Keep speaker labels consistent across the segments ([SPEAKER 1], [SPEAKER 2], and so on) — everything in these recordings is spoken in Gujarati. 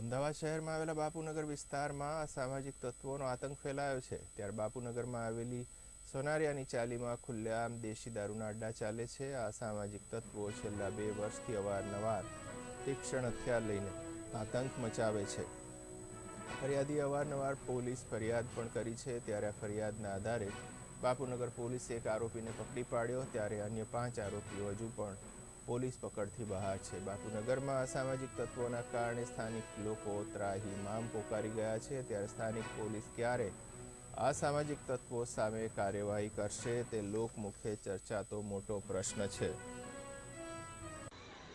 [SPEAKER 1] અમદાવાદ શહેરમાં આવેલા બાપુનગર વિસ્તારમાં અસામાજિક તત્વોનો આતંક ફેલાયો છે। ત્યારે બાપુનગરમાં આવેલી સોનારિયાની ચાલીમાં ખુલ્લેઆમ દેશી દારૂના અડ્ડા ચાલે છે। આ અસામાજિક તત્વો છેલ્લા 2 વર્ષથી અવારનવાર તીક્ષ્ણ હથિયાર લઈને આતંક મચાવે છે। ફરિયાદીએ અવારનવાર પોલીસ ફરિયાદ પણ કરી છે। ત્યારે આ ફરિયાદના આધારે બાપુનગર પોલીસે એક આરોપીને પકડી પાડ્યો, ત્યારે અન્ય 5 આરોપીઓ હજુ પણ પોલીસ પકડથી બહાર છે। બાપુનગરમાં અસામાજિક તત્વોના કારણે સ્થાનિક લોકો ત્રાહિમામ પોકારી ગયા છે। ત્યારે સ્થાનિક પોલીસ ક્યારે અસામાજિક તત્વો સામે કાર્યવાહી કરશે તે લોકમુખે ચર્ચાતો મોટો પ્રશ્ન છે।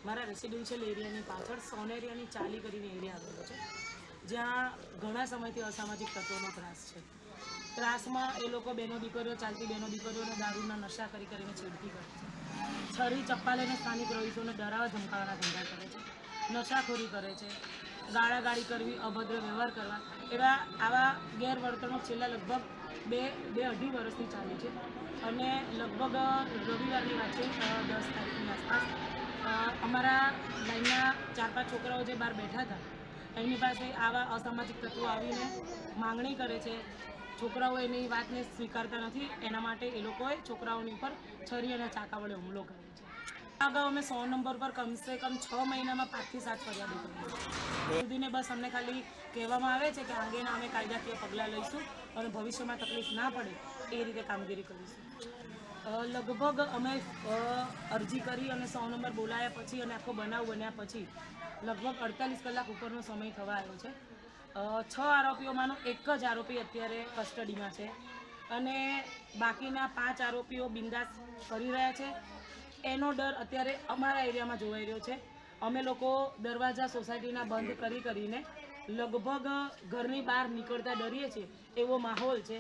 [SPEAKER 2] મારા રેસિડેન્શિયલ એરિયાની પાછળ સોનેરિયાની ચાલી કરીને એરિયા આવેલો છે, જ્યાં ઘણા સમયથી અસામાજિક તત્વોનો ત્રાસ છે। ત્રાસમાં એ લોકો બહેનો દીકરીઓ, ચાલતી બહેનો દીકરીઓને દારૂના નશા કરીને છેડતી કરે છે। છરી ચપ્પા લઈને સ્થાનિક રહીશોને ડરાવવા ધમકાવવાના ધંધા કરે છે, નશાખોરી કરે છે, ગાળાગાળી કરવી, અભદ્ર વ્યવહાર કરવા, આવા ગેરવર્તણૂક છેલ્લા લગભગ બે અઢી વર્ષથી ચાલે છે। અને લગભગ રવિવારની વાત છે, 10 તારીખની આસપાસ અમારા લાઈનના 4-5 છોકરાઓ જે બહાર બેઠા હતા, એમની પાસે આવા અસામાજિક તત્વો આવીને માંગણી કરે છે। છોકરાઓ એની વાતને સ્વીકારતા નથી, એના માટે એ લોકોએ છોકરાઓની ઉપર છરી અને ચાકા વડે હુમલો કર્યો છે। અગાઉ અમે 100 નંબર પર કમસે કમ 6 મહિનામાં 5 થી 7 ફરિયાદો કરી છે। સુધીને બસ અમને ખાલી કહેવામાં આવે છે કે આગળના અમે કાયદાકીય પગલાં લઈશું અને ભવિષ્યમાં તકલીફ ના પડે એ રીતે કામગીરી કરીશું। લગભગ અમે અરજી કરી અને 100 નંબર બોલાયા પછી અને આખો બનાવ બન્યા પછી લગભગ 48 કલાક ઉપરનો સમય થવા આવ્યો છે। 6 આરોપીઓમાંનો એક જ આરોપી અત્યારે કસ્ટડીમાં છે અને બાકીના 5 આરોપીઓ બિંદાસ કરી રહ્યા છે। એનો ડર અત્યારે અમારા એરિયામાં જોવાઈ રહ્યો છે। અમે લોકો દરવાજા સોસાયટીના બંધ કરીને લગભગ ઘરની બહાર નીકળતા ડરીએ છીએ, એવો માહોલ છે।